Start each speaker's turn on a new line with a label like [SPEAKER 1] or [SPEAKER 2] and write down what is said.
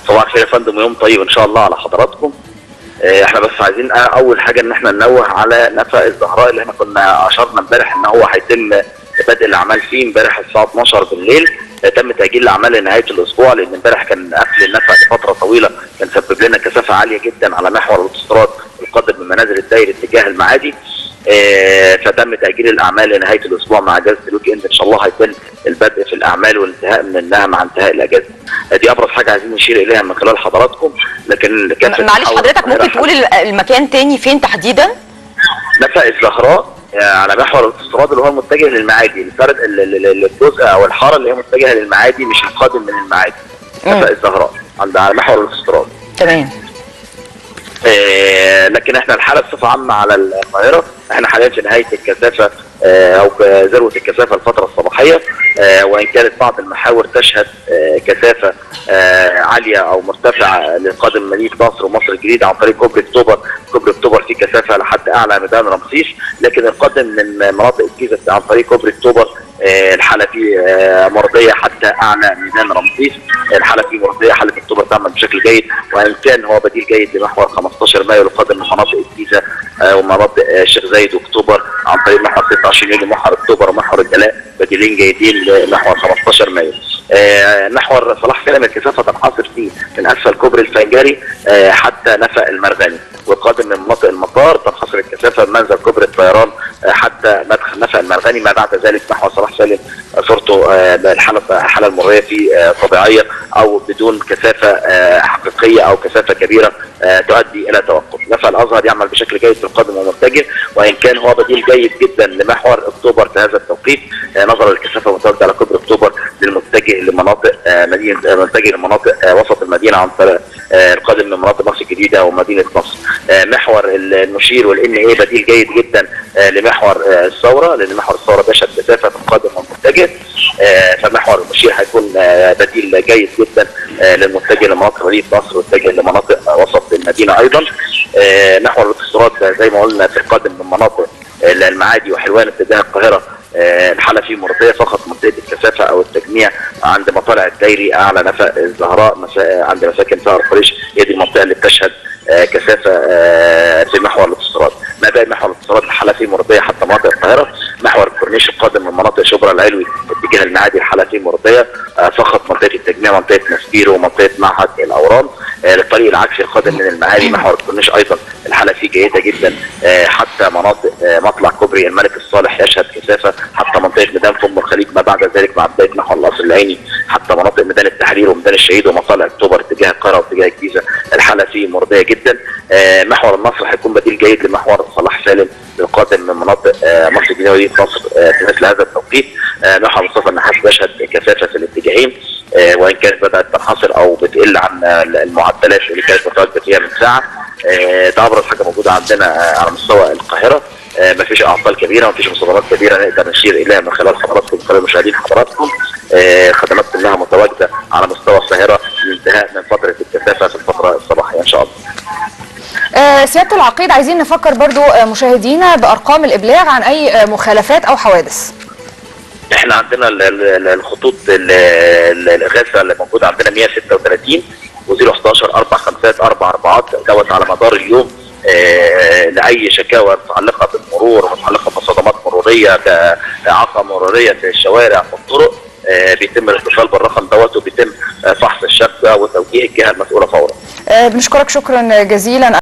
[SPEAKER 1] صباح الخير يا فندم ويوم طيب ان شاء الله على حضراتكم. احنا بس عايزين اول حاجه ان احنا ننوه على نفق الزهراء اللي احنا كنا اشرنا امبارح ان هو هيتم بدء الاعمال فيه امبارح الساعه 12 بالليل. تم تاجيل الاعمال لنهايه الاسبوع لان امبارح كان قفل النفق لفتره طويله، كان سبب لنا كثافه عاليه جدا على محور الاوتوستراد القادم من منازل الداير اتجاه المعادي. فتم تاجيل الاعمال لنهايه الاسبوع مع اجازه الويك اند. ان شاء الله هيتم البدء في الاعمال والانتهاء منها مع انتهاء الاجازه. دي ابرز حاجه عايزين نشير اليها من خلال حضراتكم. لكن
[SPEAKER 2] معلش حضرتك ممكن تقول المكان تاني فين تحديدا؟
[SPEAKER 1] نفق الزهراء على محور الاوتوستراد اللي هو متجه للمعادي، الفرد الجزء او الحاره اللي هي متجهه للمعادي مش القادم من المعادي. نفق الزهراء على محور الاوتوستراد.
[SPEAKER 2] تمام.
[SPEAKER 1] لكن احنا الحاله بصفه عامه على القاهره احنا حاليا في نهايه الكثافه او ذروه الكثافه الفتره الصباحيه، وان كانت بعض المحاور تشهد كثافه عاليه او مرتفعه للقادم مدينه نصر ومصر الجديده عن طريق كوبري اكتوبر. كوبري اكتوبر فيه كثافه لحد اعلى ميدان رمسيس، لكن القادم من مناطق الجيزه عن طريق كوبري اكتوبر الحاله فيه مرضيه حتى اعلى ميدان رمسيس. الحاله فيه مرضيه، حاله اكتوبر تعمل بشكل جيد، وان كان هو بديل جيد لمحور 15 مايو القادم من مناطق الجيزه ومناطق الشيخ زايد واكتوبر عن طريق محور 26 يوليو محور اكتوبر ومحور الجلاء بديلين جيدين لمحور 15 مايو. محور صلاح سالم الكثافه تنحصر فيه من اسفل كوبري الفنجري حتى نفق المرغني، والقادم من مناطق المطار تنحصر الكثافه من منزل كوبري الطيران حتى مدخل نفق المرغني. ما بعد ذلك محور صلاح سالم صورته الحاله المروريه فيه طبيعيه او بدون كثافه حقيقيه او كثافه كبيره تؤدي الى توقف. نفق الازهر يعمل بشكل جيد في القادم ومتجه، وان كان هو بديل جيد جدا لمحور اكتوبر في هذا التوقيت نظرا للكثافه المتواجده على كوبري اكتوبر للمتجه لمناطق متجه لمناطق وسط المدينه عن طريق القادم من مناطق مصر الجديده ومدينه نصر. محور المشير والان اي بديل جيد جدا لمحور الثوره، لان محور الثوره بيشهد كثافه في القادم والمتجه، فمحور المشير هيكون بديل جيد جدا للمتجه لمناطق مدينه نصر والمتجه لمناطق وسط المدينه ايضا. محور الاوتوستراد زي ما قلنا في القادم من مناطق المعادي وحلوان اتجاه القاهره الحاله فيه مرضيه، فقط منطقه الكثافه او التجميع عند مطالع الدايري اعلى نفق الزهراء عند مساكن سهر قريش، هي دي المنطقه اللي بتشهد كثافه في محور الاوتوستراد. ما باقي محور الاوتوستراد الحاله فيه مرضيه حتى مناطق القاهره. محور الكورنيش القادم من مناطق شبرا العلوي اتجاه المعادي الحاله فيه مرضيه، فقط منطقه التجميع منطقه نسبيرو ومنطقه معهد الاورام. للطريق العكسي القادم من المعادي محور الكورنيش ايضا الحاله فيه جيده جدا حتى مناطق مطلع كوبري الملك الصالح يشهد كثافه حتى منطقه ميدان فم الخليج. ما بعد ذلك مع بدايه محور القصر العيني حتى مناطق ميدان التحرير وميدان الشهيد ومطالع اكتوبر اتجاه القاهره واتجاه الجيزه الحاله فيه مرضيه جدا. محور النصر هيكون بديل جيد لمحور صلاح سالم القادم من مناطق مصر الجديده ومدينه نصر في مثل هذا التوقيت. محور مصطفى النحاس بيشهد كثافه في الاتجاهين، وان كانت بدات تنحصر او بتقل عن المعدلات اللي كانت متواجده فيها من ساعه. ده ابرز حاجه موجوده عندنا على مستوى القاهره. مفيش اعطال كبيره، مفيش مصادرات كبيره نقدر نشير اليها من خلال حضراتكم، من خلال مشاهدين حضراتكم. خدمات كلها متواجده على مستوى القاهره للانتهاء من فتره الكثافه في الفتره الصباحيه ان شاء الله.
[SPEAKER 2] سياده العقيد، عايزين نفكر برضو مشاهدينا بارقام الابلاغ عن اي مخالفات او حوادث.
[SPEAKER 1] احنا عندنا الخطوط الاغاثه اللي موجوده عندنا 136 و011 4 5 4 4 دوت على مدار اليوم لاي شكاوى متعلقه بالمرور ومتعلقه بصدمات مروريه كاعاقه مروريه في الشوارع والطرق. بيتم الاتصال بالرقم دوت وبيتم فحص الشكوى وتوجيه الجهه المسؤوله فورا.
[SPEAKER 2] بنشكرك شكرا جزيلا.